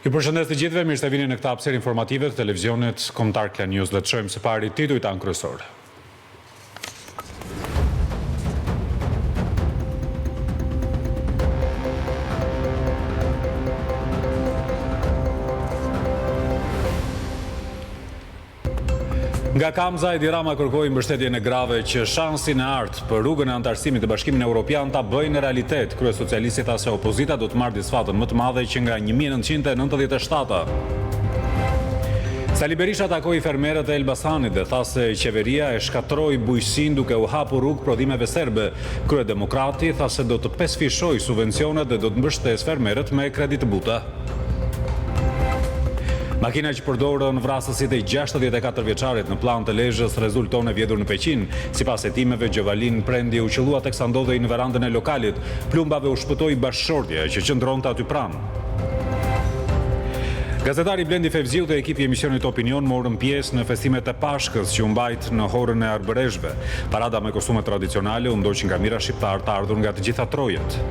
Ju përshëndes të gjithëve, mirë se vini në këtë hapësirë informative të televizionit Kombëtar Klan News. Le të shohim së pari titujt anë kryesor. Nga Kamza, Edi Rama kërkoi mbështetjen e grave që shansin e artë për rrugën e antarësimit të Bashkimit Evropian ta bëjnë realitet. Kryesocialisti tha se opozita do të marrë disfatën më të madhe që nga 1997. Sali Berisha takoi fermerët e Elbasanit dhe tha se qeveria e shkatroi bujqësinë duke u hapur rrugë prodhimeve serbe. Kryedemokrati tha se do të pesfishojë subvencionet dhe do të mbështesë fermerët me kredi të buta. Makina që përdorën vrasësit e 64 vjeçarit në plan të Lezhës rezulton e vjedhur në Peqin. Sipas hetimeve, Gjovalin Prendi u qellua teksa ndodhej në verandën e lokalit. Plumbave u shpëtoi bashkëshortja që qëndronte aty pranë. Gazetari Blendi Fevziu dhe ekipi i emisionit Opinion morën pjesë në festimet e Pashkës që u mbajt në horën e arbëreshve. Parada me kostume tradicionale u ndoqi nga mira shqiptar të ardhur nga të gjitha trojet.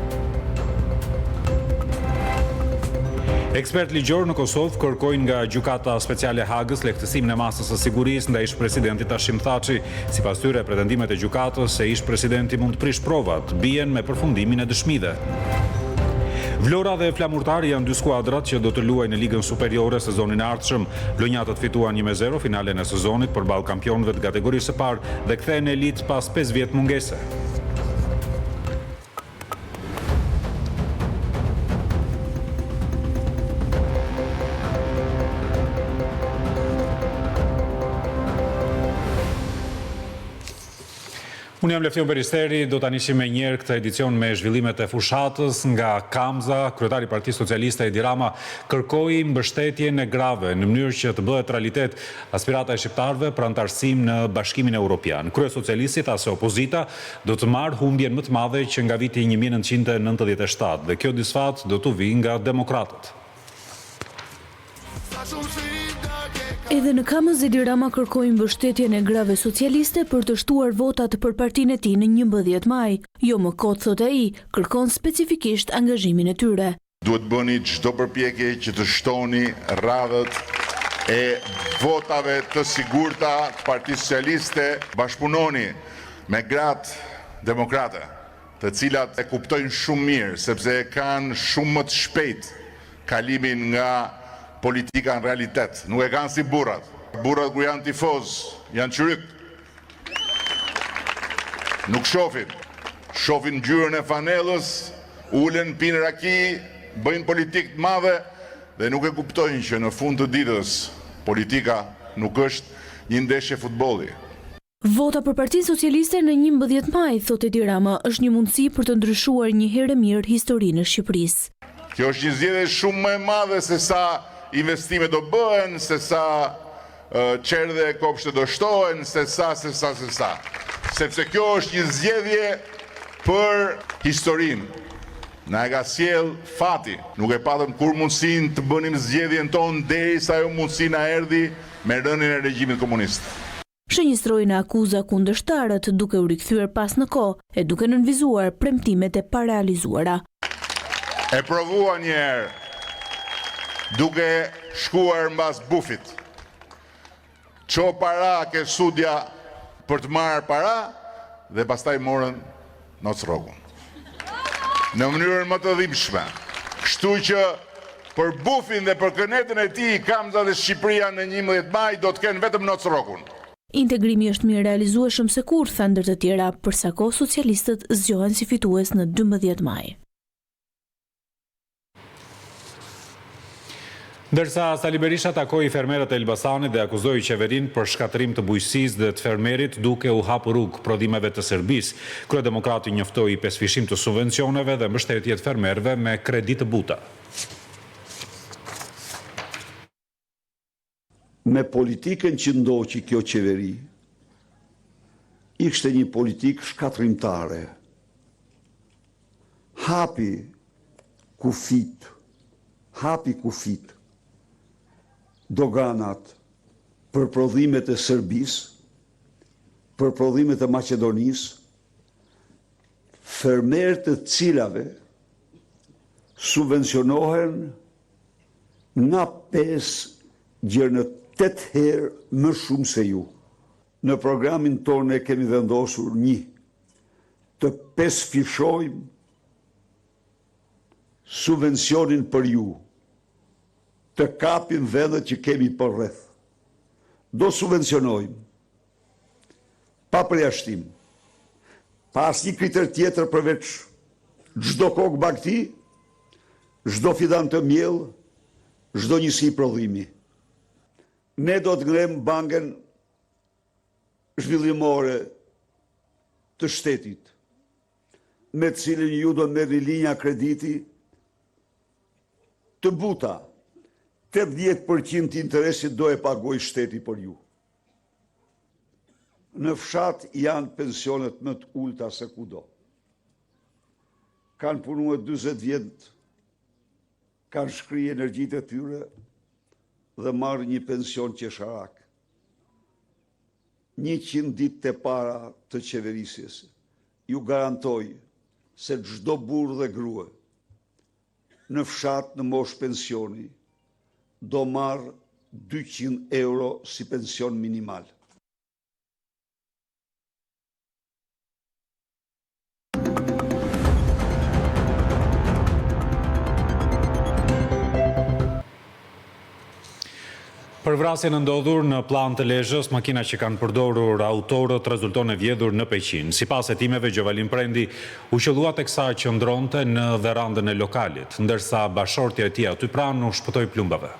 Ekspert ligjor në Kosovë kërkojnë nga Gjykata Speciale e Hagës lehtësimin e masës së sigurisë ndaj ish-presidentit Hashim Thaçi. Sipas tyre, pretendimet e gjykatës se ish-presidenti mund të prish provat bien me përfundimin e dëshmive. Vlora dhe Flamurtari janë dy skuadrat që do të luajnë në Ligën Superiore sezonin e ardhshëm. Blonjatët fituan 1-0 finalen e sezonit përballë kampionëve të kategorisë së parë dhe kthehen në elitë pas 5 vjet mungese. Unë jam Leftion Beristeri, do të nisim me njerë këtë edicion me zhvillimet e fushatës nga Kamza. Kryetari i Partisë Socialiste Edi Rama kërkoi mbështetjen e grave në mënyrë që të bëhet realitet aspirata e shqiptarëve për antarësim në Bashkimin Evropian. Kryesocialisti tha se opozita do të marrë humbjen më të madhe që nga viti 1997 dhe kjo disfat do të vijë nga demokratët. Edhe në Kamz, Edi Rama kërkoi mbështetjen e grave socialiste për të shtuar votat për partinë e tij në 11 maj. Jo më kot, thot ai, kërkon specifikisht angazhimin e tyre. Duhet bëni çdo përpjekje që të shtoni radhët e votave të sigurta të Partisë Socialiste. Bashkëpunoni me gratë demokrate, të cilat e kuptojnë shumë mirë sepse kanë shumë më të shpejt kalimin nga politika në realitet, nuk e kanë si burrat. Burrat kur janë tifoz, janë qyryk. Nuk shohin ngjyrën e fanellës, ulen, pinë raki, bëjnë politikë të madhe dhe nuk e kuptojnë që në fund të ditës politika nuk është një ndeshje futbolli. Vota për Partinë Socialiste në 11 maj, thot Edi Rama, është një mundësi për të ndryshuar një herë mirë historinë e Shqipërisë. Kjo është një zgjedhje shumë më e madhe se sa investime do bëhen, se sa qerdhe e kopshte do shtohen, se sa. Sepse kjo është një zgjedhje për historinë. Na e ka sjell fati. Nuk e patëm kur mundësinë të bënim zgjedhjen tonë derisa ajo mundësi na erdhi me rënien e regjimit komunist. Shënjestroi në akuza kundërshtarët duke u rikthyer pas në kohë e duke nënvizuar premtimet e parealizuara. E provua një herë duke shkuar mbas bufit. Ço para ke sudja për të marrë para dhe pastaj morën nocrrogun. Në mënyrën më të dhimbshme. Kështu që për bufin dhe për kënetën e tij Kamza dhe Shqipëria në 11 maj do të kenë vetëm nocrrogun. Integrimi është mirë realizueshëm se kur, tha ndër të tjera, për sa kohë socialistët zgjohen si fitues në 12 maj. Ndërsa Sali Berisha takoi fermerët e Elbasanit dhe akuzoi qeverinë për shkatrim të bujqësisë dhe të fermerit duke u hapur rrugë prodhimeve të Serbisë. Kryedemokrati njoftoi pesfishim të subvencioneve dhe mbështetje të fermerëve me kredi të buta. Me politikën që ndoqi kjo qeveri, ishte një politikë shkatrimtare. Hapi kufit, doganat për prodhimet e Serbisë, për prodhimet e Maqedonisë, fermerët të cilave subvencionohen nga 5 gjërë në 8 herë më shumë se ju. Në programin tonë e kemi vendosur të pesfishojmë subvencionin për ju, të kapim vendet që kemi për rreth. Do subvencionojmë, pa përjashtim, pa asnjë kriter tjetër përveç çdo kokë bagti, çdo fidan të miell, çdo njësi prodhimi. Ne do të ngrem bankën zhvillimore të shtetit, me të cilën ju do merrni linja krediti të buta, 80% të interesit do e pagoj shteti për ju. Në fshat janë pensionet më të ulta se kudo. Kanë punuar 40 vjet, kanë shkri energjitë e tyre dhe marrë një pension qesharak. 100 ditë të para të qeverisjes. Ju garantoj se çdo burrë dhe grua në fshat në moshë pensioni do marrë 200 euro si pension minimal. Për vrasjen e ndodhur në Plan të Lezhës, makina që kanë përdorur autorët rezulton e vjedhur në Peqin. Sipas hetimeve, Gjovalin Prendi u qellua teksa qëndronte në verandën e lokalit, ndërsa bashortja e tij aty pranë u shpëtoi plumbave.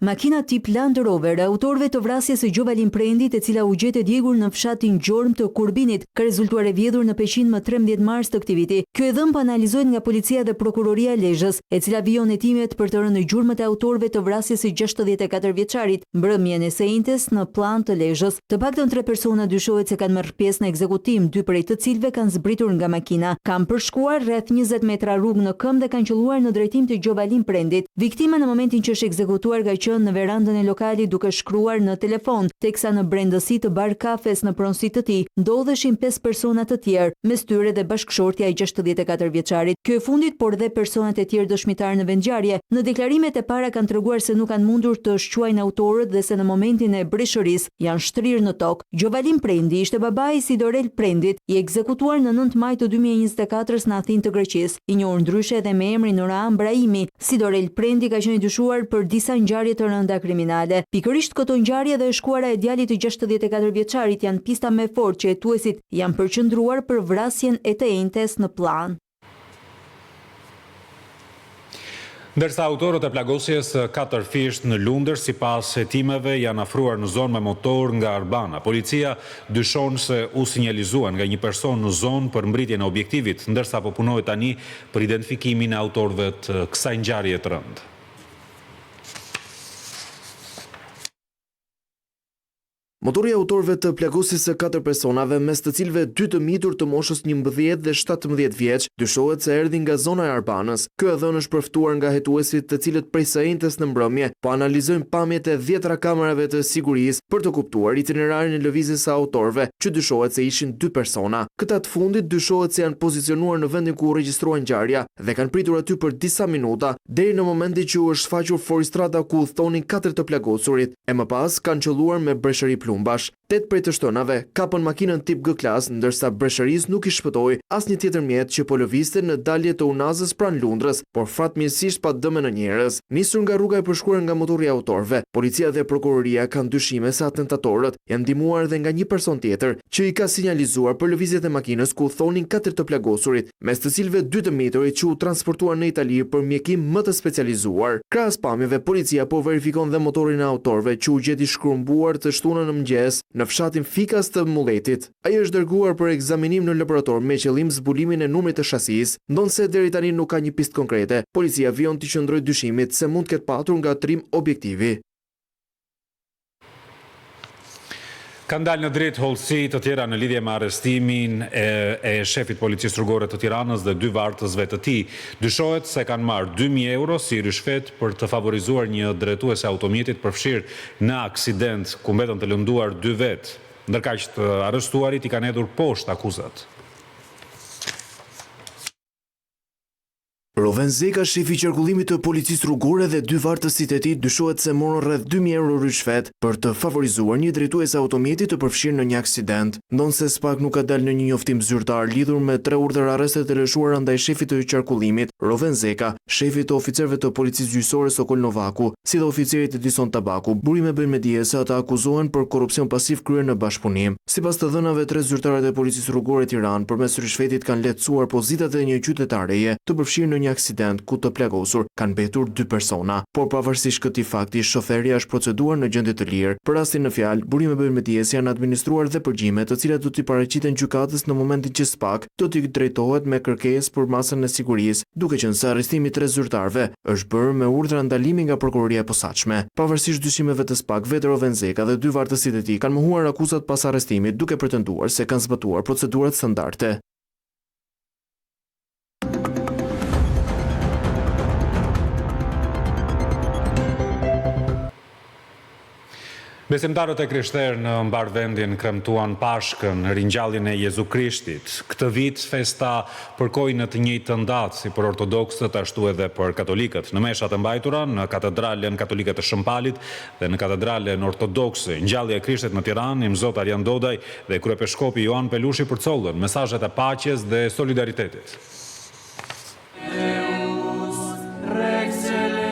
Makina tip Land Rover e autorëve të vrasjes së Gjovalin Prendit, e cila u gjetë djegur në fshatin Gjorm të Kurbinit, ka rezultuar e vjedhur në Peqin më 13 mars të këtij viti. Kjo e dhëmbë analizohet nga policia dhe prokuroria e Lezhës, e cila vijon hetimet për të rënë në gjurmët e autorëve të vrasjes së 64 vjeçarit mbrëmjen e së njëjtës në Plan të Lezhës. Të paktën 3 persona dyshohet se kanë marrë pjesë në ekzekutim, 2 prej të cilëve kanë zbritur nga makina. Kanë përshkuar rreth 20 metra rrugë në këmbë dhe kanë qelluar në drejtim të Gjovalin Prendit. Viktima në momentin që është ekzekutuar ka qenë në verandën e lokalit duke shkruar në telefon, teksa në brendësi të bar kafes në pronësi të tij ndodheshin 5 persona të tjerë, mes tyre dhe bashkëshortja e 64 vjeçarit. Kjo e fundit, por dhe personat e tjerë dëshmitar në vendngjarje, në deklarimet e para kanë treguar se nuk kanë mundur të shquajnë autorët dhe se në momentin e breshërisë janë shtrirë në tokë. Gjovalin Prendi ishte babai i Sidorel Prendit, i ekzekutuar në 9 maj të 2024 në Athinë të Greqisë, i njohur ndryshe edhe me emrin Noran Brahimi. Sidorel Prendi ka qenë dyshuar për disa ngjarje të rënda kriminale. Pikërisht këto ngjarje dhe e shkuara e djalit të 64 vjeçarit janë pista më fort që hetuesit janë përqendruar për vrasjen e të enjtes në Plan. Ndërsa autorët e plagosjes 4 fisht në Lundër, sipas hetimeve, janë afruar në zonë me motor nga Arbana. Policia dyshon se u sinjalizuan nga një person në zonë për mbritjen e objektivit, ndërsa po punohet tani për identifikimin e autorëve të kësaj ngjarje të rëndë. Motori i autorëve të plagosjes së 4 personave, mes të cilëve 2 të mitur të moshës 11 dhe 17 vjeç, dyshohet se erdhin nga zona e Arbanës. Ky dhënë është përftuar nga hetuesit, të cilët prej së njëjtës në mbrëmje po analizojnë pamjet e 10 kamerave të sigurisë për të kuptuar itinerarin e lëvizjes së autorëve, që dyshohet se ishin 2 persona. Këta të fundit dyshohet se janë pozicionuar në vendin ku u regjistroa ngjarja dhe kanë pritur aty për disa minuta, deri në momentin që u është shfaqur foristrada ku udhtonin 4 të plagosurit, e më pas kanë qelluar me breshëri plumbash. 8 prej të shtonave kapën makinën tip G-klas, ndërsa breshërisë nuk i shpëtoi asnjë tjetër mjet që po lëvizte në dalje të Unazës pranë Lundrës, por fatmirësisht pa dëme në njerëz. Nisur nga rruga e përshkruar nga motori i autorëve, policia dhe prokuroria kanë dyshime se atentatorët janë ndihmuar edhe nga një person tjetër që i ka sinjalizuar për lëvizjet e makinës ku thonin 4 të plagosurit, mes të cilëve 2 të miturit që u transportuar në Itali për mjekim më të specializuar. Krahas pamjeve, policia po verifikon dhe motorin e autorëve që u gjeti shkrumbuar të shtunën në mëngjes në fshatin Fikas të Mulletit. Ai është dërguar për ekzaminim në laborator me qëllim zbulimin e numrit të shasisë, ndonse deri tani nuk ka një pistë konkrete. Policia vijon të qëndrojë dyshimit se mund të ketë patur ngatrim objektivi. Kanë dalë në dritë hollësi të tjera në lidhje me arrestimin e shefit policisë rrugore të Tiranës dhe 2 vartësve të tij. Dyshohet se kanë marrë 2.000 euro si rishfet për të favorizuar një drejtuese automjetit përfshirë në aksident ku mbetën të lënduar 2 vetë. Ndërkaq të arrestuarit i kanë hedhur poshtë akuzat. Roven Zeka, shefi i qarkullimit të policisë rrugore dhe 2 vartësit e tij dyshohet se morën rreth 2.000 euro rishfet për të favorizuar një drejtues automjeti të përfshirë në një aksident. Ndonse SPAK nuk ka dalë në një njoftim zyrtar lidhur me 3 urdhër arreste të lëshuara ndaj shefit të qarkullimit, Roven Zeka, shefit të oficerëve të policisë gjyqësore Sokol Novaku, si dhe oficerit e Dison Tabaku, burime bën me dije se ata akuzohen për korrupsion pasiv kryer në bashkëpunim. Sipas të dhënave, 3 zyrtarët e policisë rrugore Tiranë përmes rishfetit kanë lehtësuar pozitat e një qytetareje të përfshirë në një aksident ku të plagosur kanë mbetur 2 persona, por pavarësisht këtij fakti, shoferja është proceduar në gjendje të lirë. Për rastin në fjalë, burime bën me dije se janë administruar dhe përgjime të cilat do t'i paraqiten gjykatës në momentin që SPAK do t'i drejtohet me kërkesë për masën e sigurisë, duke qenë se arrestimi 3 zyrtarëve është bërë me urdhra ndalimi nga prokuroria e posaçme. Pavarësisht dyshimeve të SPAK, vetë Roven Zeka dhe 2 vartësit e tij kanë mohuar akuzat pas arrestimit, duke pretenduar se kanë zbatuar procedurat standarde. Besimtarët e krishterë në mbarvendin kremtuan Pashkën, ringjalljen e Jezu Krishtit. Këtë vit festa përkoi në të njëjtën datë si për ortodoksët ashtu edhe për katolikët. Në meshat e mbajtura në katedralen katolike të Shëmpalit dhe në katedralen ortodokse, ngjallja e Krishtit në Tiranë, Imzot Arjan Dodaj dhe kryepiskopi Joan Pelushi përcollën mesazhet e paqes dhe solidaritetit.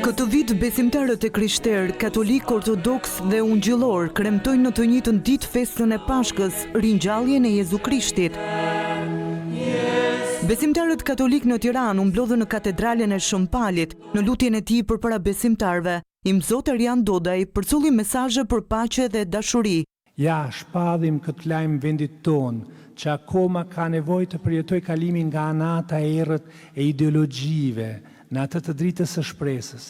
Këtë vit besimtarët e krishterë, katolik, ortodoks dhe ungjillor kremtojnë në të njëjtën ditë festën e Pashkës, ringjalljen e Jezu Krishtit. Besimtarët katolik në Tiranë u mblodhën në katedralen e Shëmpalit në lutjen e tij përpara besimtarëve. Imzot Arjan Dodaj përcolli mesazhe për paqe dhe dashuri. Ja, shpadhim këtë lajm vendit tonë, që akoma ka nevojë të përjetoj kalimin nga anata e errët e ideologjive, në atë të dritës së shpresës.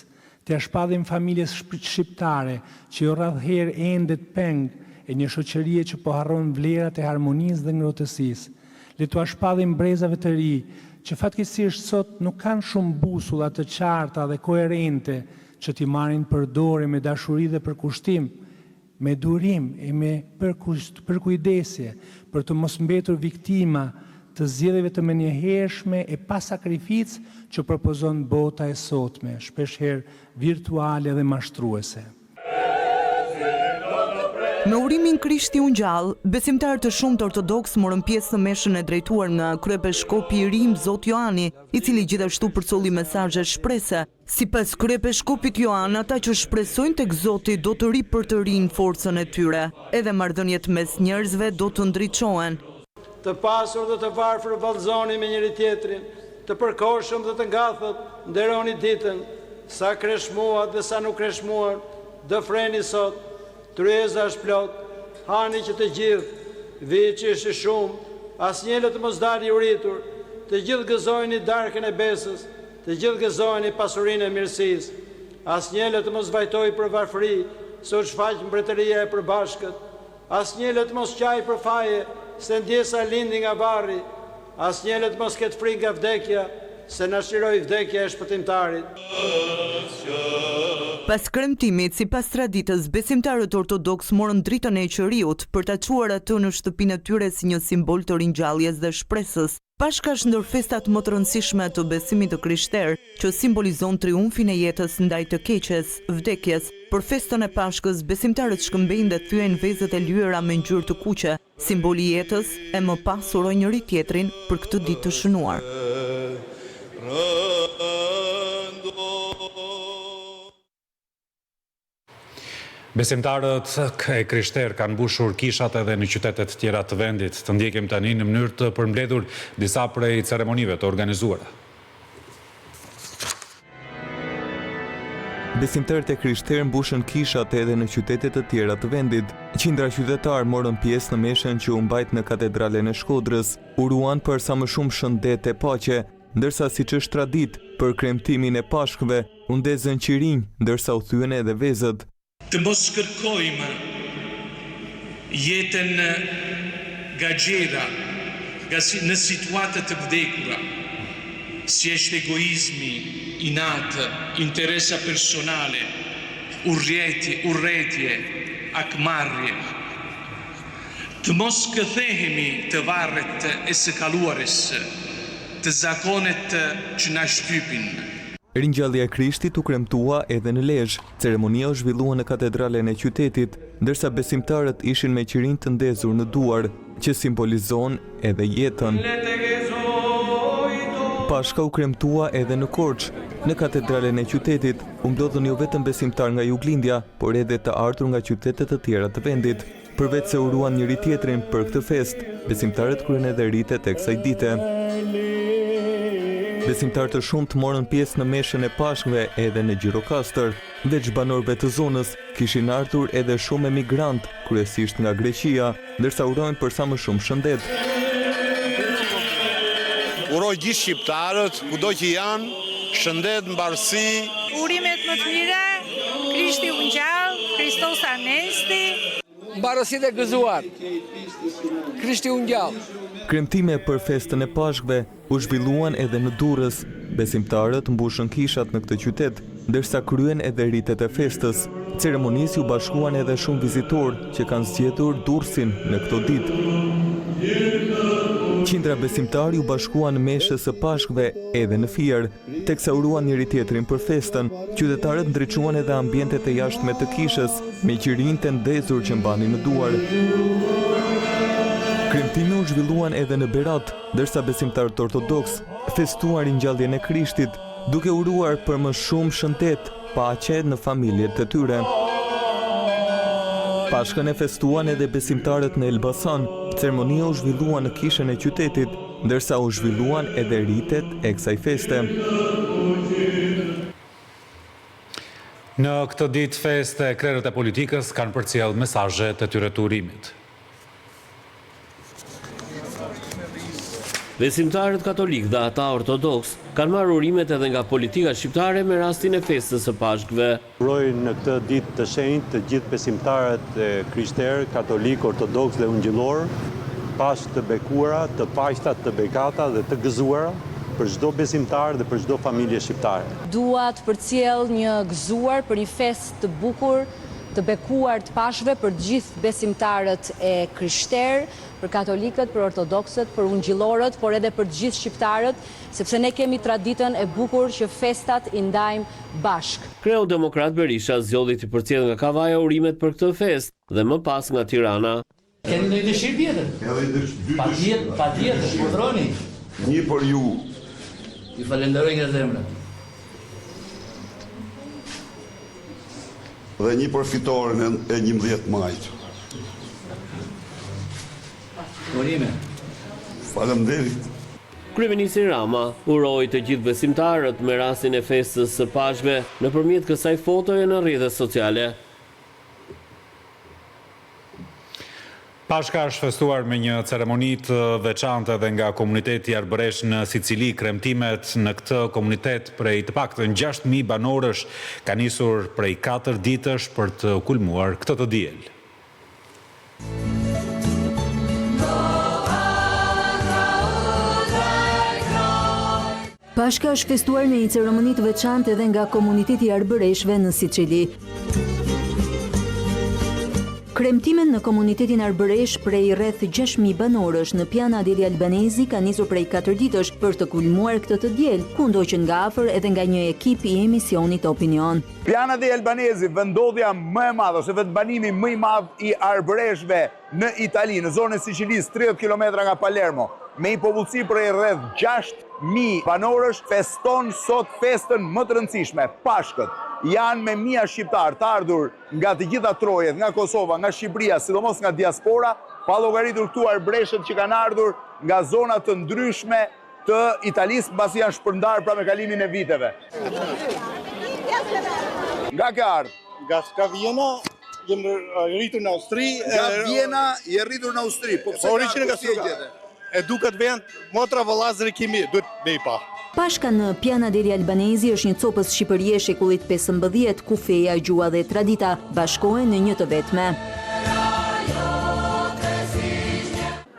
Të shpadhim familjes shqiptare që jo radhëherë ende të peng e një shoqërie që po harron vlerat e harmonisë dhe ngrohtësisë. Le t'u shpadhim brezave të ri që fatkeqësisht sot nuk kanë shumë busulla të qarta dhe koherente që t'i marrin përdore me dashuri dhe përkushtim, me durim e me përkujdesje për të mos mbetur viktima të zgjedhjeve të menjëhershme e pa sakrificë që propozon bota e sotme, shpeshherë virtuale dhe mashtruese. Me urimin Krishti u ngjall, besimtarë të shumtë ortodoks morën pjesë në meshën e drejtuar nga kryepiskopi i ri Zot Joani, i cili gjithashtu përcolli mesazhe shprese. Sipas kryepiskopit Joan, ata që shpresojnë tek Zoti do të ripërtërinë forcën e tyre. Edhe marrëdhëniet mes njerëzve do të ndriçohen. Të pasur dhe të varfër vallëzoni me njëri tjetrin, të përkohshëm dhe të ngathët nderoni ditën, sa kreshmuat dhe sa nuk kreshmuar, dë freni sot, tryeza është plot, hani që të gjithë, viçi është shumë, asnjë të mos dalë i uritur, të gjithë gëzojnë darkën e besës, të gjithë gëzojnë pasurinë e mirësisë, asnjë të mos vajtojë për varfëri, se u shfaq mbretëria e përbashkët, asnjë të mos qajë për faje, se ndjesa lindi nga varri, asnjë të mos ketë frikë nga vdekja, se na shiroi vdekja e shpëtimtarit. Pas kremtimit, sipas traditës, besimtarët ortodoks morën dritën e qeriut për ta çuar atë në shtëpinë e tyre si një simbol të ringjalljes dhe shpresës. Pashka është ndër festat më të rëndësishme të besimit të krishterë, që simbolizon triumfin e jetës ndaj të keqes, vdekjes. Për festën e Pashkës, besimtarët shkëmbejnë dhe thyen vezët e lyera me ngjyrë të kuqe, simboli i jetës, e më pas urojnë njëri tjetrin për këtë ditë të shënuar. Besimtarët e krishterë kanë mbushur kishat edhe në qytetet tjera të vendit. Të ndjekim tani në mënyrë të përmbledhur disa prej ceremonive të organizuara. Besimtarët e krishterë mbushën kishat edhe në qytetet të tjera të vendit. Qindra qytetarë morën pjesë në meshën që u mbajt në katedralen e Shkodrës, uruan për sa më shumë shëndet e paqe, ndërsa siç është traditë për kremtimin e Pashkëve, u ndezën qirinj, ndërsa u thyen edhe vezët. Të mos kërkojmë jetën nga gjera, në situatët të vdekura, si është egoizmi, inatë, interesa personale, urrëtie, akmarrje. Të mos këthehemi të varret e së kaluarës, të zakonet që na shtypin. Ringjallja e Krishtit u kremtua edhe në Lezhë. Ceremonia u zhvillua në katedralen e qytetit, ndërsa besimtarët ishin me qirin të ndezur në duar, që simbolizon edhe jetën. Pashka u kremtua edhe në Korçë. Në katedralen e qytetit u ndodhën jo vetëm besimtar nga Juglindja, por edhe të ardhur nga qytetet të tjera të vendit. Përveç se uruan njëri tjetrin për këtë fest, besimtarët kryen edhe ritet e kësaj dite. Besimtarë të shumtë morën pjesë në meshën e Pashkëve edhe në Gjirokastër. Veç banorëve të zonës, kishin ardhur edhe shumë emigrant, kryesisht nga Greqia, ndërsa urojnë për sa më shumë shëndet. Uroj gjithë shqiptarët, kudo që janë, shëndet, mbarësi. Urimet më të mira, Krishti u ngjall, Kristos Anesti. Mbarësitë e gëzuar, Krishti u ngjall. Kremtime për festën e Pashkëve u zhvilluan edhe në Durrës. Besimtarët mbushën kishat në këtë qytet, ndërsa kryen edhe ritet e festës. Ceremonisë u bashkuan edhe shumë vizitorë që kanë zgjedhur Durrësin në këto ditë. Qindra besimtarë u bashkuan në meshës së Pashkëve edhe në Fier, teksa uruan njëri tjetrin për festën. Qytetarët ndriçuan edhe ambientet e jashtme të kishës, me qirin të ndezur që mbanin në duar. Kremtime u zhvilluan edhe në Berat, ndërsa besimtarët ortodoks festuan ringjalljen e Krishtit, duke uruar për më shumë shëndet, paqe në familjet e tyre. Pashkën e festuan edhe besimtarët në Elbasan. Ceremonia u zhvilluan në kishën e qytetit, ndërsa u zhvilluan edhe ritet e kësaj feste. Në këtë ditë feste, krerët e politikës kanë përcjell mesazhe të tyre të urimit. Besimtarët katolik dhe ata ortodoks kanë marrë urimet edhe nga politika shqiptare me rastin e festës së Pashkëve. Uroj në këtë ditë të shenjtë të gjithë besimtarët krishterë, katolik, ortodoks dhe ungjillor, Pashkë të bekuara, të paqta, të bekata dhe të gëzuara për çdo besimtar dhe për çdo familje shqiptare. Dua të përcjell një gëzuar për një festë të bukur, të bekuar të Pashkëve për të gjithë besimtarët e krishterë, për katolikët, për ortodoksët, për ungjillorët, por edhe për të gjithë shqiptarët, sepse ne kemi traditën e bukur që festat i ndajmë bashkë. Kreu Demokrat Berisha zgjodhi të përcjell nga Kavaja urimet për këtë festë dhe më pas nga Tirana. Keni ndonjë dëshirë tjetër? Patjetër, shpërtroni. Një për ju. Ju falenderoj nga zemra. Dhe një për fitoren e 11 majit. Urime. Faleminderit. Kryeministri Rama uroi të gjithë besimtarët me rastin e festës së Pashkëve nëpërmjet kësaj fotoje në rrjetet sociale. Pashka është festuar me një ceremoni të veçantë edhe nga komuniteti arbëresh në Sicili. Kremtimet në këtë komunitet prej të paktën 6.000 banorësh ka nisur prej 4 ditësh për të kulmuar këtë të diel. Pashka është festuar në një ceremoni të veçantë edhe nga komuniteti i arbëreshve në Sicili. Kremtimet në komunitetin arbëresh prej rreth 6.000 banorësh në Piana degli Albanesi ka nisur prej 4 ditësh për të kulmuar këtë të diel, ku ndoqën nga afër edhe nga një ekip i emisionit Opinion. Piana degli Albanesi, vendodhja më e madhe, ose vendbanimi më i madh i arbëreshve në Itali, në zonën e Sicilisë, 30 km nga Palermo, me një popullsi prej rreth 6.000 banorësh, feston sot festën më të rëndësishme, Pashkët. Janë me mia shqiptarë të ardhur nga të gjitha trojet, nga Kosova, nga Shqipëria, sidomos nga diaspora, pa llogaritur këtu arbreshët që kanë ardhur nga zona të ndryshme të Italisë, mbasi janë shpërndarë pra me kalimin e viteve. Nga ka ardhur? Nga Vjena, jem rritur në Austri. Nga Vjena je rritur në Austri, po pse nga Struga? E duket vend, motra vëllazëri kimi, duhet me i pa. Pashka në Piana degli Albanesi është një copës shqipërie shekullit 15, ku feja, gjua dhe tradita bashkohen në një të vetme.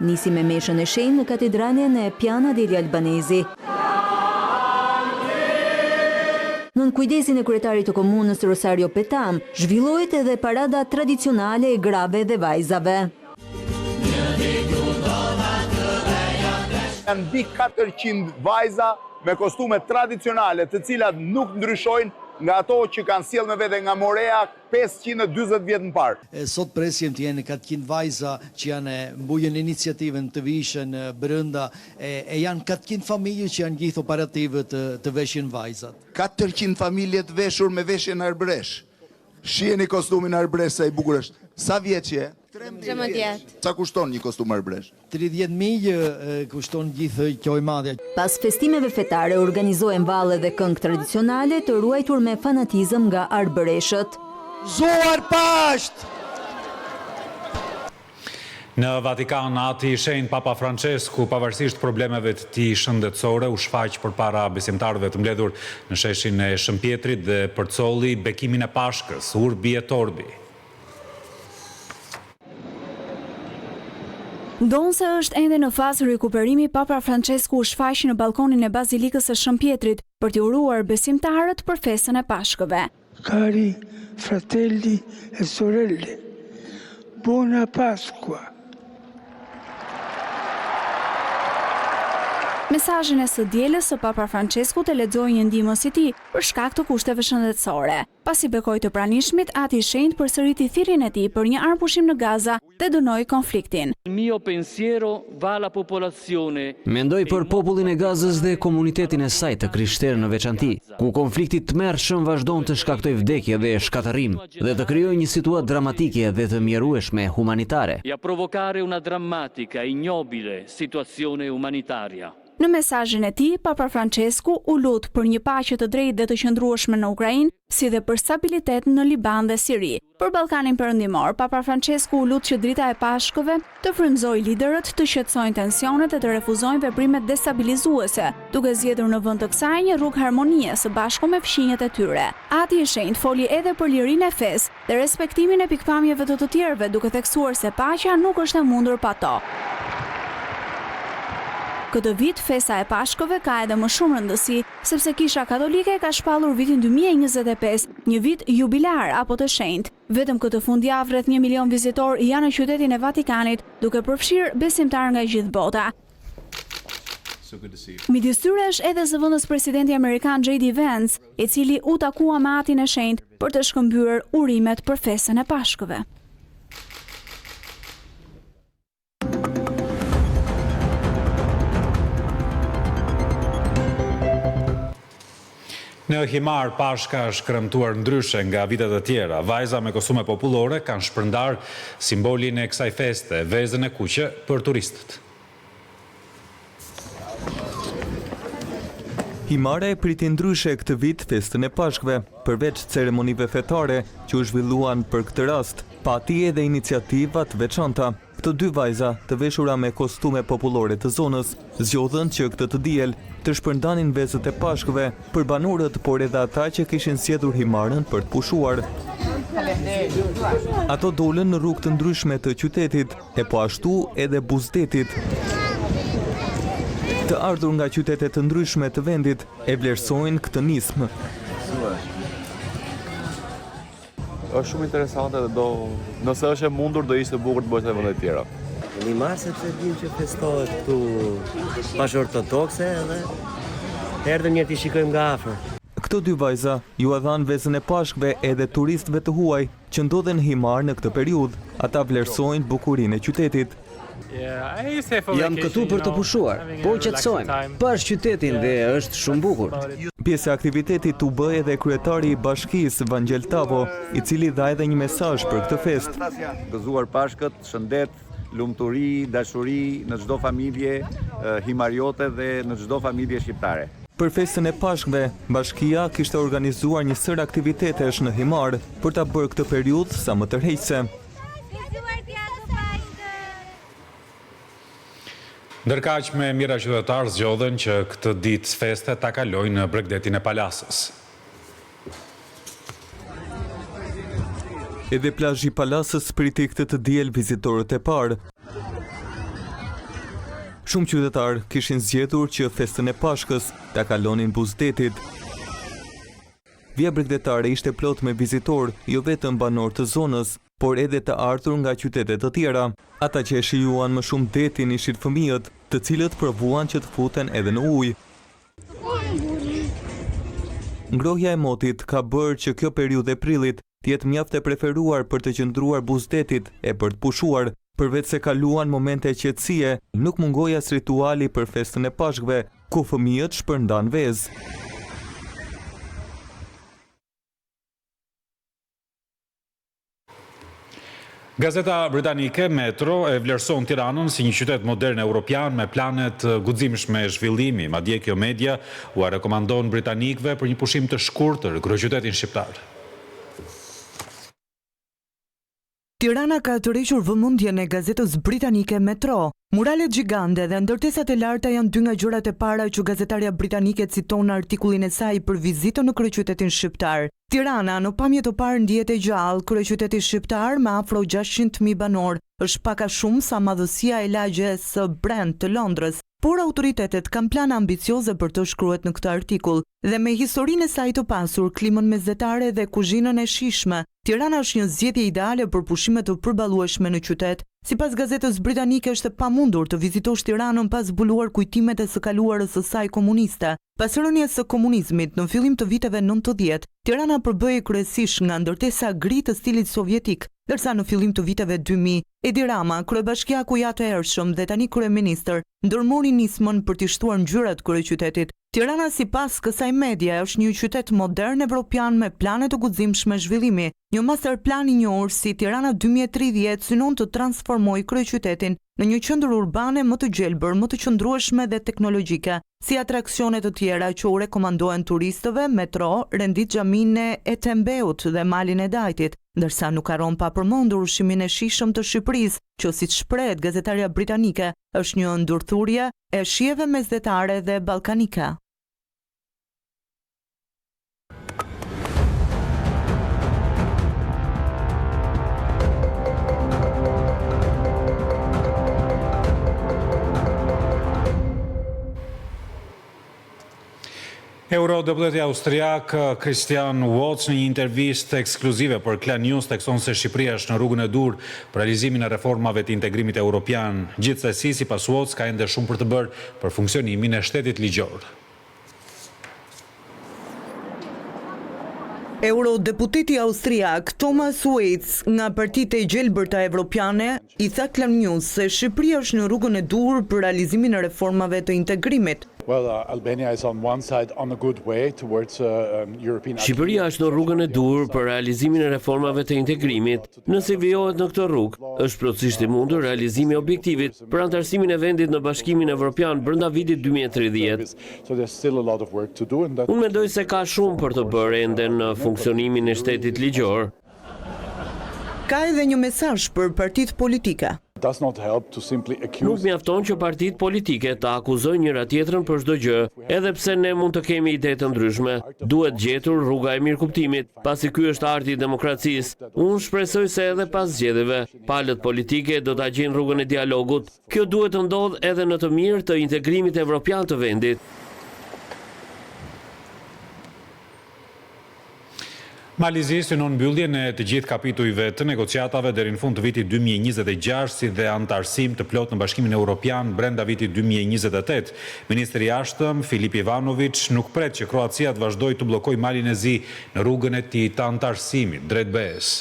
Nisi me meshën e shenjtë në katedralen e Piana degli Albanesi. Nën kujdesin e kryetarit të komunës Rosario Petam, zhvillohet edhe parada tradicionale e grave dhe vajzave. Janë mbi 400 vajza me kostume tradicionale, të cilat nuk ndryshojnë nga ato që kanë sjellë me vete nga Morea 540 vjet më parë. Sot presjem të jenë 400 vajza që janë mbujën iniciativën të vishën brenda e janë 400 familje që janë gjithë operative të veshin vajzat. 400 familje të veshur me veshjen arbëresh. Shiheni kostumin arbëresh sa i bukur është. Sa vjeç je? 13 vjet. Sa kushton një kostum arbëresh? 30.000 kushton gjithë kjo e madhe. Pas festimeve fetare organizohen valle dhe këngë tradicionale të ruajtur me fanatizëm nga arbëreshët. Zoar Pasht! Në Vatikan, ati i shenjtë Papa Francesku, pavarësisht problemeve të tij shëndetësore, u shfaq përpara besimtarëve të mbledhur në sheshin e Shëmpjetrit dhe përcolli bekimin e Pashkës, Urbi et Orbi. Ndonse është ende në fazë rikuperimi, Papa Francesku u shfaq në balkonin e Bazilikës së Shëmpjetrit për t'i uruar besimtarët për festën e Pashkëve. Cari fratelli e sorelle, buona Pasqua. Mesazhin e së dielës së Papa Francesku të lexoi një ndihmës i tij për shkak të kushteve shëndetësore. Pasi bekoi të pranishmit, ati i shenjtë përsëriti thirrjen e tij për një arpushim në Gaza dhe dënoi konfliktin. Mendoj për popullin e Gazës dhe komunitetin e saj të krishterë në veçanti, ku konflikti tmerrshëm vazhdon të shkaktoj vdekje dhe shkatërim dhe të krijojë një situatë dramatike dhe të mjerueshme humanitare. Në mesazhin e tij, Papa Francesku u lut për një paqe të drejtë dhe të qëndrueshme në Ukrainë, si dhe për stabilitet në Liban dhe Siri. Për Ballkanin Perëndimor, Papa Francesku u lut që drita e Pashkëve të frymëzojë liderët të qetësojnë tensionet e të refuzojnë veprimet destabilizuese, duke zgjedhur në vend të kësaj një rrugë harmonie së bashku me fqinjet e tyre. Ati i shenjtë foli edhe për lirinë e fesë dhe respektimin e pikpamjeve të tjerëve, duke theksuar se paqja nuk është e mundur pa to. Këtë vit, festa e Pashkëve ka edhe më shumë rëndësi, sepse Kisha Katolike ka shpallur vitin 2025, një vit jubilar apo të shenjtë. Vetëm këtë fundjavë rreth 1 milion vizitor janë në qytetin e Vatikanit, duke përfshirë besimtarë nga gjithë bota. Midis tyre është edhe zëvendës presidenti amerikan J.D. Vance, i cili u takua me atin e shenjtë për të shkëmbyer urimet për festën e Pashkëve. Në Himar, Pashka është kremtuar ndryshe nga vitet e tjera. Vajza me kostume popullore kanë shpërndar simbolin e kësaj feste, vezën e kuqe për turistët. Himara e priti ndryshe këtë vit festën e Pashkëve, përveç ceremonive fetare që u zhvilluan për këtë rast, pati edhe iniciativa të veçanta. Këto dy vajza të veshura me kostume popullore të zonës zgjodhën që këtë të diel të shpërndanin vezët e Pashkëve për banorët, por edhe ata që kishin sjedhur Himarën për të pushuar. Ato dolën në rrugë të ndryshme të qytetit, e po ashtu edhe Buzdetit. Të ardhur nga qytete të ndryshme të vendit e vlerësojnë këtë nismë. Është shumë interesante dhe nëse është e mundur do ishte bukur të bëhet në vende të tjera. Në Himar sepse dim që festohet këtu bashortodokse dhe erdhëm një t'i shikojmë nga afër. Këto dy vajza ju a dhanë vezën e Pashkëve edhe turistëve të huaj që ndodhen në Himar në këtë periudhë. Ata vlerësojnë bukurinë e qytetit. Jam këtu për të pushuar, po qetësojmë, pash qytetin dhe është shumë bukur. Pjesë e aktivitetit u bë edhe kryetari i bashkisë Vangel Tavo, i cili dha edhe një mesazh për këtë festë. Gëzuar Pashkët, shëndet, lumturi, dashuri në çdo familje himariote dhe në çdo familje shqiptare. Për festën e Pashkëve, bashkia kishte organizuar një sër aktivitetesh në Himar për ta bërë këtë periudhë sa më tërheqëse. Ndërkaq me mira qytetarë zgjodhen që këtë ditë feste ta kalojnë në Bregdetin e Palasës. Edhe plazhi i Palasës priti këtë të diel vizitorët e parë. Shumë qytetarë kishin zgjedhur që festën e Pashkës ta kalonin Buzdetit. Via Bregdetare ishte plot me vizitor, jo vetëm banor të zonës, por edhe të ardhur nga qytete të tjera. Ata që e shijuan më shumë detin ishin fëmijët, të cilët provuan që të futen edhe në ujë. Ngrohja e motit ka bërë që kjo periudhë e prillit të jetë mjaft e preferuar për të qëndruar buzdetit e për të pushuar, përveç se kaluan momente qetësie, nuk mungoi as rituali për festën e Pashkëve, ku fëmijët shpërndan vezë. Gazeta britanike Metro e vlerëson Tiranën si një qytet modern europian me plane të guximshme zhvillimi. Madje kjo media u rekomandon britanikëve për një pushim të shkurtër kryeqytetin shqiptar. Tirana ka tërhequr vëmendjen e gazetës britanike Metro. Muralet gjigande dhe ndërtesat e larta janë dy nga gjërat e para që gazetarja britanike citon në artikullin e saj për vizitën në kryeqytetin shqiptar. Tirana, në pamje të parë ndjehet e gjallë, kryeqyteti shqiptar me afro 600.000 banor, është pak a shumë sa madhësia e lagjes së Brent të Londrës, por autoritetet kanë plane ambicioze për të shkruhet në këtë artikull. Dhe me historinë e saj të pasur, klimën mesdhetare dhe kuzhinën e shijshme, Tirana është një zgjedhje ideale për pushime të përballueshme në qytet. Sipas gazetës britanike, është e pamundur të vizitosh Tiranën pas zbuluar kujtimet e së kaluarës së saj komuniste. Pas rënies së komunizmit në fillim të viteve 90, Tirana përbëhej kryesisht nga ndërtesa gri të stilit sovjetik, ndërsa në fillim të viteve 2000, Edi Rama, kryebashkiaku i atëhershëm dhe tani kryeministër, ndërmori nismën për të shtuar ngjyrat kryeqytetit. Tirana, sipas kësaj media, është një qytet modern evropian me plane të guximshme zhvillimi. Një masterplan i njohur si Tirana 2030 synon të transformojë kryeqytetin në një qendër urbane më të gjelbër, më të qëndrueshme dhe teknologjike. Si atraksione të tjera që u rekomandohen turistëve, metro, rendit xhaminë e Tembeut dhe malin e Dajtit, ndërsa nuk harron pa përmendur ushimin e shijshëm të Shqipërisë, që siç shprehet gazetarja britanike, është një ndërthurje e shijeve mesdhetare dhe ballkanike. Eurodeputati austriak Christian Watz në një intervistë ekskluzive për Klan News thekson se Shqipëria është në rrugën e dur për realizimin e reformave të integrimit europian. Gjithsesi, sipas Watz, ka ende shumë për të bërë për funksionimin e shtetit ligjor. Eurodeputati austriak Thomas Waitz nga Partitë e Gjelbërta Evropiane i tha Klan News se Shqipëria është në rrugën e dur për realizimin e reformave të integrimit. Albania is on one side on a good way towards European. Shqipëria është në rrugën e dur për realizimin e reformave të integrimit. Nëse vijohet në këtë rrugë, është plotësisht i mundur realizimi i objektivit për antarësimin e vendit në Bashkimin Evropian brenda vitit 2030. Unë mendoj se ka shumë për të bërë ende në funksionimin e shtetit ligjor. Ka edhe një mesazh për partitë politike. Nuk mjafton që partitë politike të akuzojnë njëra tjetrën për çdo gjë, edhe pse ne mund të kemi ide të ndryshme. Duhet gjetur rruga e mirëkuptimit, pasi ky është arti i demokracisë. Unë shpresoj se edhe pas zgjedhjeve, palët politike do ta gjejnë rrugën e dialogut. Kjo duhet të ndodhë edhe në të mirë të integrimit evropian të vendit. Malizi synon mbylljen e të gjithë kapitujve të negociatave deri në fund të vitit 2026 si dhe antarësim të plot në Bashkimin Evropian brenda vitit 2028. Ministri i Jashtëm Filip Ivanović nuk pret që Kroacia të vazhdojë të bllokojë malin e zi në rrugën e tij të antarësimit drejt BE-s.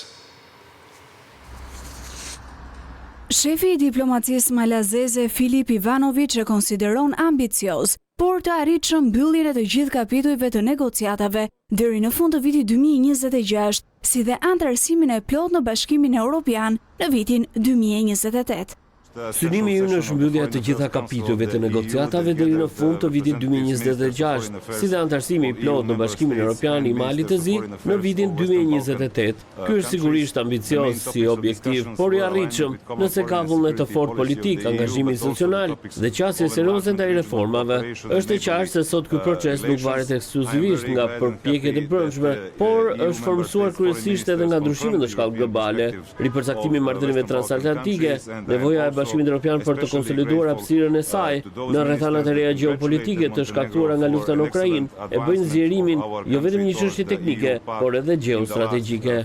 Shefi i diplomacisë malazeze Filip Ivanović e konsideron ambicioz, por të arritshëm mbylljen e të gjithë kapitujve të negociatave deri në fund të vitit 2026, si dhe antarësimin e plot në Bashkimin Evropian në vitin 2028. Synimi ynë është mbyllja të gjitha kapitujve të negociatave deri në fund të vitit 2026, si dhe antarësimi i plot në Bashkimin Evropian i Malit të Zi në vitin 2028. Ky është sigurisht ambicioz si objektiv, por i arritshëm nëse ka vullnet të fortë politik, angazhim institucional dhe qasje serioze ndaj reformave. Është e qartë se sot ky proces nuk varet ekskluzivisht nga përpjekjet e brendshme, por është formësuar kryesisht edhe nga ndryshimet në shkallë globale, ripërcaktimi i marrëdhënieve transatlantike, nevoja e Bashkimit Evropian për të konsoliduar hapësirën e saj në rrethanat e reja gjeopolitike të shkaktuara nga lufta në Ukrainë e bëjnë zgjerimin jo vetëm një çështje teknike, por edhe gjeostrategjike.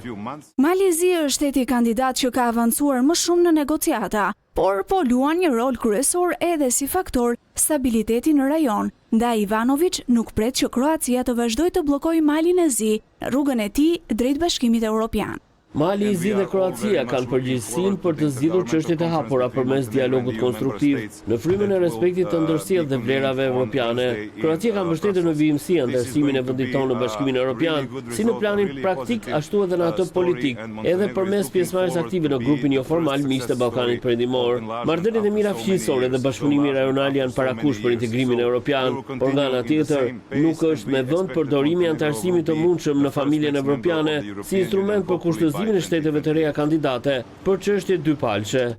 Malezia është shteti kandidat që ka avancuar më shumë në negociata, por po luan një rol kryesor edhe si faktor stabiliteti në rajon. Ndaj Ivanović nuk pret që Kroacia të vazhdojë të bllokojë Malin e Zi në rrugën e tij drejt Bashkimit Evropian. Mali i Zi dhe Kroacia kanë përgjegjësinë për të zgjidhur çështjet e hapura përmes dialogut konstruktiv, në frymën e respektit të ndërsjellë dhe vlerave evropiane. Kroacia ka mbështetur në vijimësi antarësimin e vendit tonë në Bashkimin Evropian, si në planin praktik ashtu edhe në atë politik, edhe përmes pjesëmarrjes aktive në grupin jo formal miq të Ballkanit Perëndimor. Marrëdhëniet e mira fqinjësore dhe bashkëpunimi rajonal janë parakush për integrimin evropian, por nga ana tjetër nuk është me vend përdorimi i antarësimit të mundshëm në familjen evropiane si instrument për kushtëzimin e shteteve të reja kandidate për çështje dypalçe.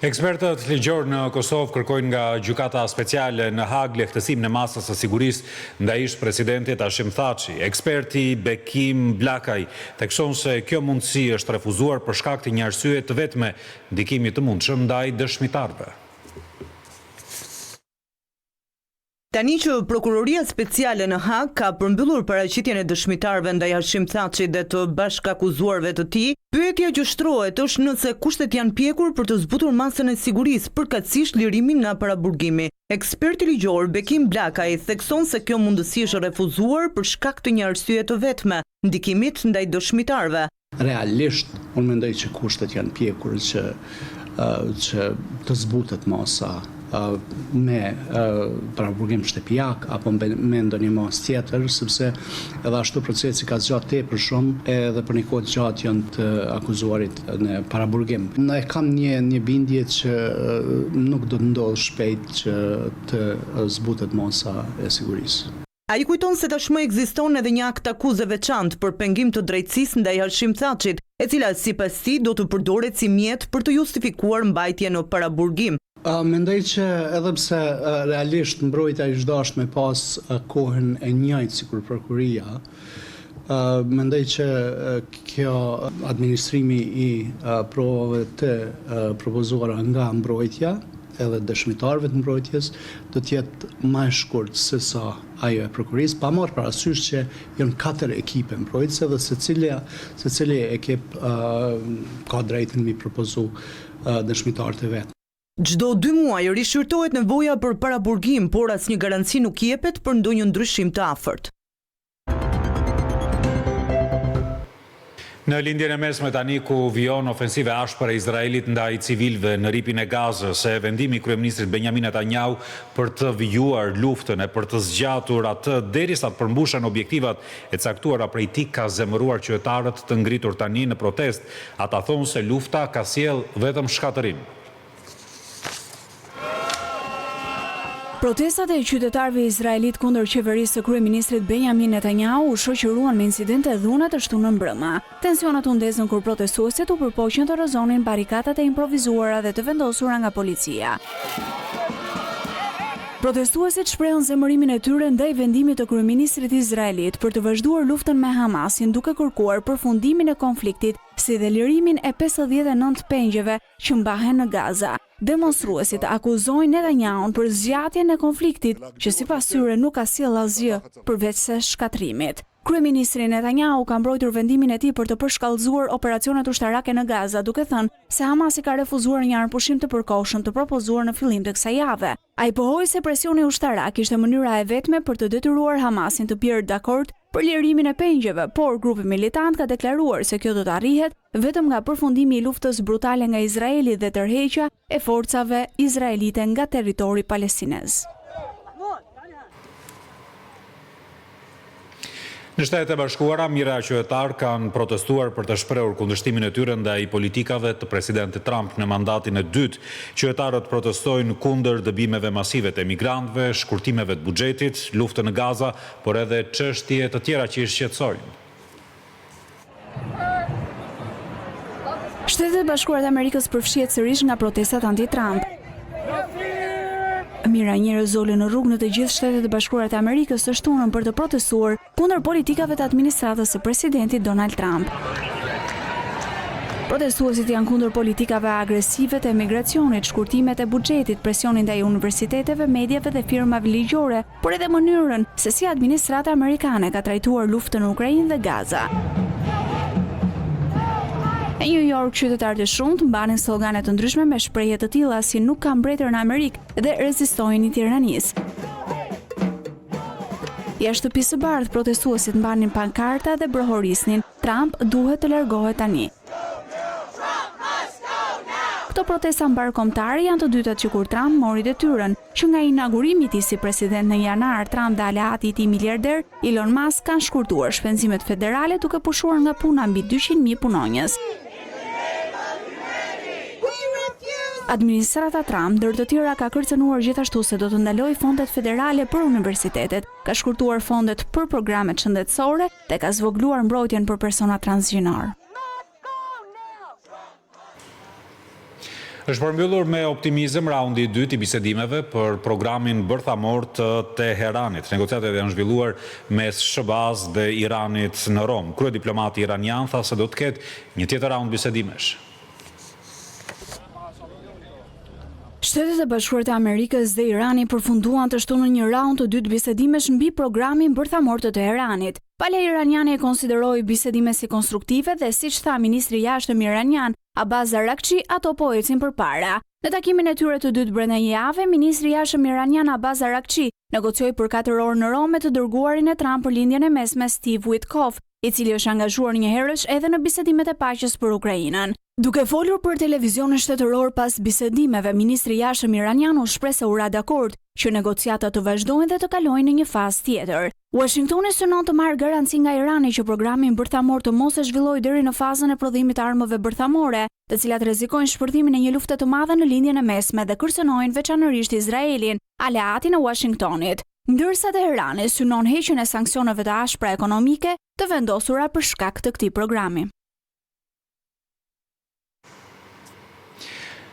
Ekspertët ligjor në Kosovë kërkojnë nga gjykata speciale në Hag lehtësim në masës së sigurisë ndaj ish-presidentit Hashim Thaçi. Eksperti Bekim Blakaj thekson se kjo mundësi është refuzuar për shkak të një arsye të vetme, ndikimit të mundshëm ndaj dëshmitarëve. Tani që prokuroria speciale në Hag ka përmbyllur paraqitjen e dëshmitarëve ndaj Hashim Thaçit dhe të bashkakuzuarve të tij, pyetja që shtrohet është nëse kushtet janë pjekur për të zbutur masën e sigurisë, përkatësisht lirimin nga paraburgimi. Eksperti ligjor Bekim Blakaj thekson se kjo mundësi është refuzuar për shkak të një arsye të vetme, ndikimit ndaj dëshmitarëve. Realisht, unë mendoj që kushtet janë pjekur që të zbutet masa me paraburgim shtëpiak apo me ndonjë mos tjetër, sepse edhe ashtu procesi ka zgjatë tepër shumë edhe për një kohë gjatë janë të akuzuarit në paraburgim. Ne kam një bindje që nuk do të ndodhë shpejt që të zbutet mosa e sigurisë. Ai kujton se tashmë ekziston edhe një akt akuze veçantë për pengim të drejtësisë ndaj Hashim Thaçit, e cila sipas tij do të përdoret si mjet për të justifikuar mbajtjen në paraburgim. Mendoj që edhe pse realisht mbrojtja i dashur me pas kohën e njëjtë sikur prokuria, mendoj që kjo administrimi i provave të propozuara nga mbrojtja edhe dëshmitarëve të mbrojtjes do të jetë më e shkurt se sa ajo e prokurisë, pa marrë parasysh që janë 4 ekipe mbrojtëse dhe secili ekip ka drejtën mi propozu dëshmitarët e vet. Çdo 2 muaj rishqyrtohet nevoja për paraburgim, por asnjë garanci nuk jepet për ndonjë ndryshim të afërt. Në lindjen e mesme tani ku vijon ofensive ashpër e Izraelit ndaj civilëve në ripin e Gazës, e vendimi i kryeministrit Benjamin Netanyahu për të vijuar luftën e për të zgjatur atë derisa të përmbushen objektivat e caktuara prej tij ka zemëruar qytetarët të ngritur tani në protest. Ata thonë se lufta ka sjell vetëm shkatërim. Protestat e qytetarëve izraelit kundër qeverisë së kryeministrit Benjamin Netanyahu u shoqëruan me incidente dhune të shtunën mbrëmë. Tensionat u ndezën kur protestuesit u përpoqën të rrëzonin barikadat e improvizuara dhe të vendosura nga policia. Protestuesit shprehën zemërimin e tyre ndaj vendimit të kryeministrit izraelit për të vazhduar luftën me Hamasin, duke kërkuar përfundimin e konfliktit, si dhe lirimin e 59 pengjeve që mbahen në Gaza. Demonstruesit akuzojnë Netanyahun për zgjatjen e konfliktit, që sipas tyre nuk ka sjell asgjë përveç se shkatrimit. Kryeministri Netanyahu ka mbrojtur vendimin e tij për të përshkallëzuar operacionet ushtarake në Gaza, duke thënë se Hamasi ka refuzuar një armëpushim të përkohshëm të propozuar në fillim të kësaj jave. Ai pohoi se presioni ushtarak ishte mënyra e vetme për të detyruar Hamasin të bjerë dakord për lirimin e pengjeve, por grupi militant ka deklaruar se kjo do të arrihet vetëm nga përfundimi i luftës brutale nga Izraeli dhe tërheqja e forcave izraelite nga territori palestinez. Në Shtetet e Bashkuara, mira qytetar kanë protestuar për të shprehur kundërshtimin e tyre ndaj politikave të presidentit Trump në mandatin e dytë. Qytetarët protestojnë kundër dëbimeve masive të emigrantëve, shkurtimeve të buxhetit, luftën në Gaza, por edhe çështje të tjera që i shqetësojnë. Shtetet e Bashkuara të Amerikës përfshihet sërish nga protestat anti-Trump. Mijëra njerëz zolën në rrugë në të gjithë Shtetet e Bashkuara të Amerikës së shtunën për të protestuar kundër politikave të administratës së presidentit Donald Trump. Protestuesit janë kundër politikave agresive të emigracionit, shkurtimet e buxhetit, presionin ndaj universiteteve, medjave dhe firmave ligjore, por edhe mënyrën se si administrata amerikane ka trajtuar luftën në Ukrainë dhe Gaza. Në New York, qytetarë të shumtë mbanin slogane të ndryshme me shprehje të tilla si nuk ka mbretër në Amerikë dhe rezistojnë tiranisë. Jashtë shtëpisë së bardhë, protestuesit mbanin pankarta dhe brohorisnin Trump duhet të largohet tani. Këto protesta mbarkombëtare janë të dytat që kur Trump mori detyrën, që nga inaugurimi i tij si president në janar, Trump dhe aleati i tij miliarder Elon Musk kanë shkurtuar shpenzimet federale duke pushuar nga puna mbi 200.000 punonjës. Administrata Trump, ndër të tjera, ka kërcënuar gjithashtu se do të ndalojë fondet federale për universitetet, ka shkurtuar fondet për programet shëndetësore dhe ka zvogëluar mbrojtjen për persona transgjinor. Është përmbyllur me optimizëm raundi i dytë i bisedimeve për programin bërthamor të Teheranit. Negociatat janë zhvilluar mes SBA-s dhe Iranit në Rom. Kryediplomati iranian tha se do të ketë një tjetër raund bisedimesh. Shtetet e Bashkuara të Amerikës dhe Irani përfunduan të shtunën një raund të dytë bisedimesh mbi programin bërthamor të Teheranit. Palja iraniane e konsideroi bisedimet si konstruktive dhe siç tha ministri i jashtëm iranian Abbas Araghchi, ato po ecin përpara. Në takimin e tyre të dytë brenda një jave, ministri i jashtëm iranian Abbas Araghchi negocioi për 4 orë në Rom me të dërguarin e Trump për lindjen e mesme Steve Witkoff, i cili është angazhuar një herësh edhe në bisedimet e paqes për Ukrainën. Duke folur për televizionin shtetëror pas bisedimeve, ministri i jashtëm iranian u shpreh se u ra dakord që negociatat të vazhdojnë dhe të kalojnë në një fazë tjetër. Washingtoni synon të marrë garanci nga Irani që programin bërthamor të mos e zhvillojë deri në fazën e prodhimit të armëve bërthamore, të cilat rrezikojnë shpërthimin e një lufte të madhe në lindjen e mesme dhe kërcënojnë veçanërisht Izraelin, aleatin e Washingtonit, ndërsa Teherani synon heqjen e sanksioneve të ashpra ekonomike të vendosura për shkak të këtij programi.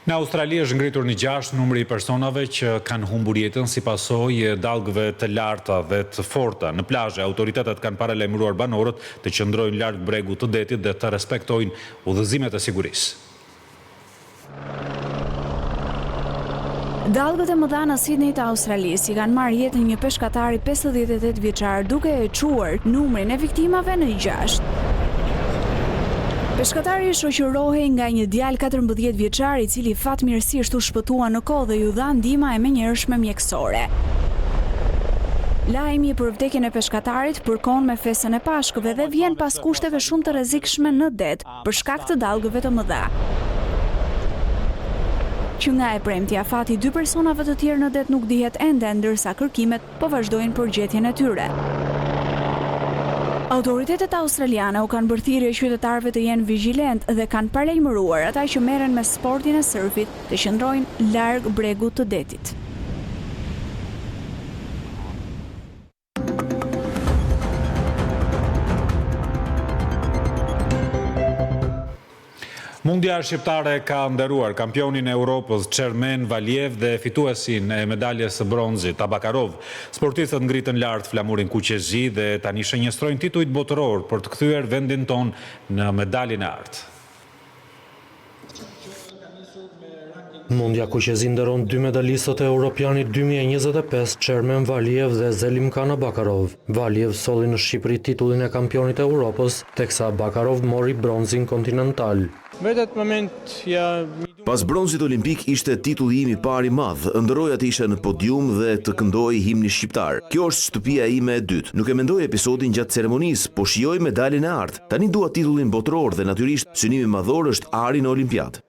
Në Australi është ngritur një 6 numri i personave që kanë humbur jetën si pasojë e dallgëve të larta dhe të forta në plazhe. Autoritetet kanë paralajmëruar banorët të qëndrojnë larg bregut të detit dhe të respektojnë udhëzimet e sigurisë. Dallgët e mëdha në Sydney të Australisë i kanë marrë jetën një peshkatar i 58 vjeçar duke e quar numrin e viktimave në 6. Peshkatari shoqërohej nga një djalë 14 vjeçar i cili fatmirësisht u shpëtua në kohë dhe ju dha ndihmë e menjëhershme mjekësore. Lajmi për vdekjen e peshkatarit përkon me festën e Pashkëve dhe vjen pas kushteve shumë të rrezikshme në det për shkak të dallgëve të mëdha. Që nga e premtja fati 2 personave të tjerë në det nuk dihet ende, ndërsa kërkimet po vazhdojnë për gjetjen e tyre. Autoritetet australiane u kanë bërthirrje qytetarëve të jenë vigjilent dhe kanë paralajmëruar ata që merren me sportin e surfit të qëndrojnë larg bregut të detit. Mundja shqiptare ka nderuar kampionin e Europës Çermen Valiev dhe fituesin e medaljes së bronzit Tabakarov. Sportistët ngritën lart flamurin Kuqezi dhe tani shënjestrojnë titujt botëror për të kthyer vendin ton në medaljen e artë. Mundja Kuqezi nderon 2 medalistët e Europianit 2025, Çermen Valiev dhe Zelimkan Bakarov. Valiev solli në Shqipëri titullin e kampionit e Europës, teksa Bakarov mori bronzin kontinental. Pas bronzit olimpik ishte titulli im i parë i madh, ëndërroja të isha në podium dhe të këndoj himni shqiptar. Kjo është shtëpia ime e dytë. Nuk e mendoj episodin gjatë ceremonisë, po shijoj medaljen e artë. Tani dua titullin botëror dhe natyrisht synimi madhor është ari në olimpiadë.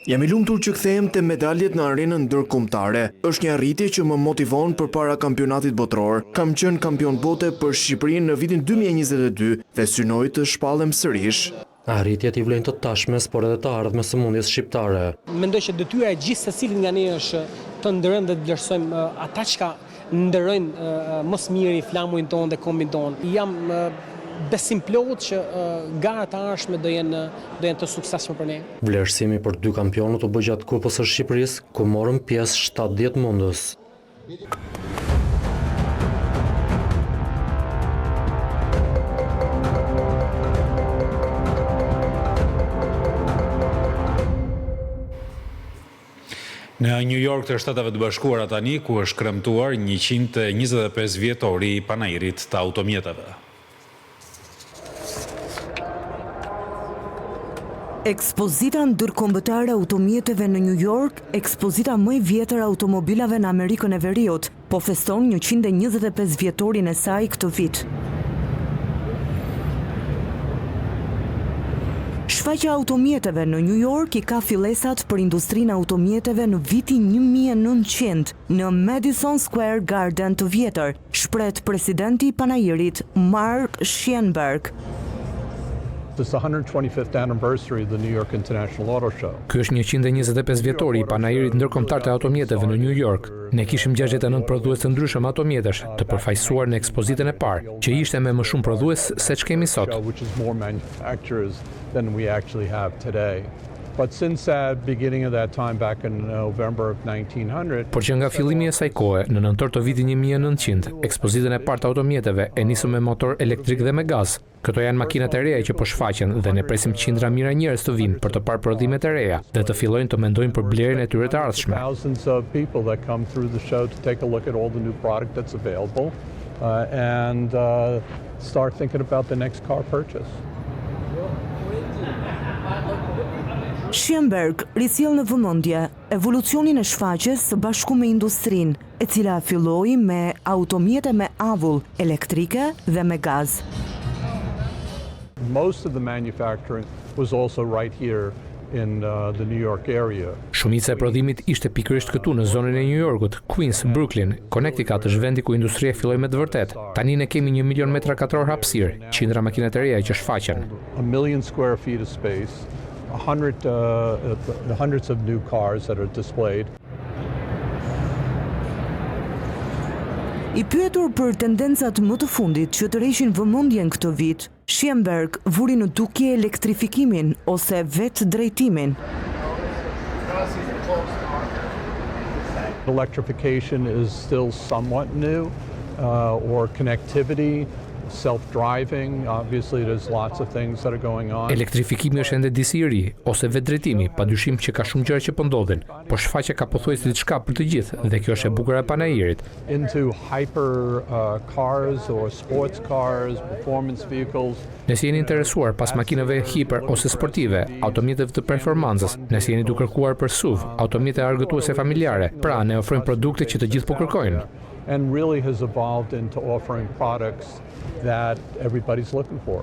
Jam i lumtur që kthehem te medaljet në arenën ndërkombëtare. Është një arritje që më motivon përpara kampionatit botror. Kam qenë kampion bote për Shqipërinë në vitin 2022 dhe synoj të shpallem sërish. Arritjet i vlen të tashmes, por edhe të ardhmes së mundjes shqiptare. Mendoj që detyra e gjithë secilit nga ne është të ndërojmë dhe të vlerësojmë ata që ndërojnë më së miri flamurin tonë dhe kombin tonë. Jam besim plot që garat e ardhshme do jenë të suksesshme për ne. Vlerësimi për 2 kampionët u bë gjatë Kupës së Shqipërisë, ku morën pjesë 70 mundës. Në New York të Shtateve të Bashkuara tani, ku është kremtuar 125 vjetori i panairit të automjeteve. Ekspozita ndërkombëtare automjeteve në New York, ekspozita më e vjetër automobilave në Amerikën e Veriut, po feston 125 vjetorin e saj këtë vit. Shfaqja automjeteve në New York i ka fillesat për industrinë automjeteve në vitin 1900 në Madison Square Garden të vjetër, shpret presidenti i panairit Mark Schienberg. This is the 125th anniversary of the New York International Auto Show. Ky është 125 vjetori i panairit ndërkombëtar të automjeteve në New York. Ne kishim 69 prodhues të ndryshëm automjetesh të përfaqësuar në ekspozitën e parë, që ishte me më shumë prodhues se ç'kemi sot. Which is more manufacturers than we actually have today. But since that beginning of that time back in November of 1900, Por që nga fillimi i saj kohe, në nëntor të vitit 1900, ekspozitën e parë të automjeteve e nisëm me motor elektrik dhe me gaz. Këto janë makinat e reja që po shfaqen dhe ne presim qindra mijëra njerëz të vinë për të parë prodhimet e reja dhe të fillojnë të mendojnë për blerjen e tyre të ardhshme. thousands of people that come through the show to take a look at all the new product that's available and start thinking about the next car purchase. Schienberg risjell në vëmendje evolucionin e shfaqjes së bashku me industrinë, e cila filloi me automjete me avull elektrike dhe me gaz. Most of the manufacturing was also right here in the New York area. Shumica e prodhimit ishte pikërisht këtu në zonën e New Yorkut, Queens, Brooklyn, Connecticut është vendi ku industria filloi me të vërtet. Tani ne kemi 1 milion metra katror hapësirë, qindra makinat e reja që shfaqen. 1 million square feet of space, hundreds of new cars that are displayed. I pyetur për tendencat më të fundit që të rreshin vëmendjen këtë vit, Schienberg vuri në dukje elektrifikimin ose vetë drejtimin. Electrification is still somewhat new, or connectivity, self-driving, obviously there's lots of things that are going on. Elektrifikimi është ende disi i ri ose vetëdrejtimi, padyshim që ka shumë gjëra që po ndodhin, por shfaqja ka pothuajse diçka për të gjithë dhe kjo është e bukur e panairit. Into hyper cars or sports cars, performance vehicles. Nëse jeni interesuar pas makinave hiper ose sportive, automjeteve të performancës, nëse jeni duke kërkuar për SUV, automjete argëtuese familjare, pra ne ofrojmë produkte që të gjithë po kërkojnë. And really has evolved into offering products that everybody's looking for.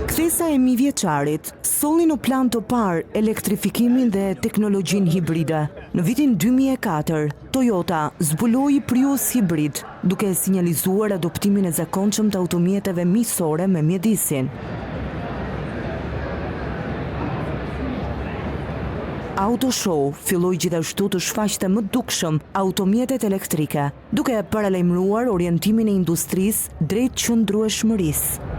Kthesa e mijëvjeçarit solli në plan të parë elektrifikimin dhe teknologjinë hibride. Në vitin 2004, Toyota zbuloi Prius hibrid, duke sinjalizuar adoptimin e zakonshëm të automjeteve miqësore me mjedisin. Auto Show filloi gjithashtu të shfaqte më dukshëm automjetet elektrike, duke paralajmëruar orientimin e industrisë drejt qëndrueshmërisë.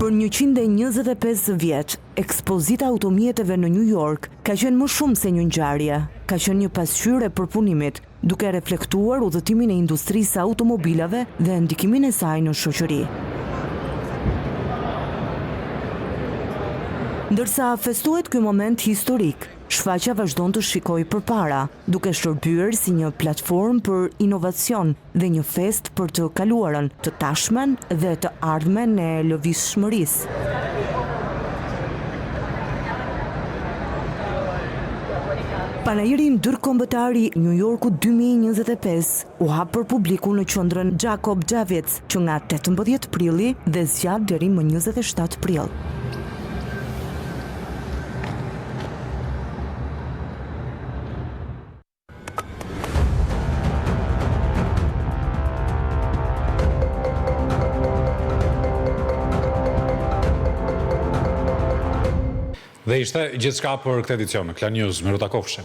Për 125 vjet, ekspozita automjeteve në New York ka qenë më shumë se një ngjarje, ka qenë një pasqyrë e përpunimit, duke reflektuar udhëtimin e industrisë automobilave dhe ndikimin e saj në shoqëri. Ndërsa festohet ky moment historik, shfaqja vazhdon të shikojë përpara, duke shërbyer si një platformë për inovacion dhe një fest për të kaluarën, të tashmen dhe të ardhmen e lëvizshmërisë. Panairi ndërkombëtar i New Yorku 2025 u hap për publiku në qendrën Jacob Javits, që nga 18 prilli dhe zgjat deri më 27 prill. Dhe ishte gjithçka për këtë edicion në Klan News. Miru takofshim.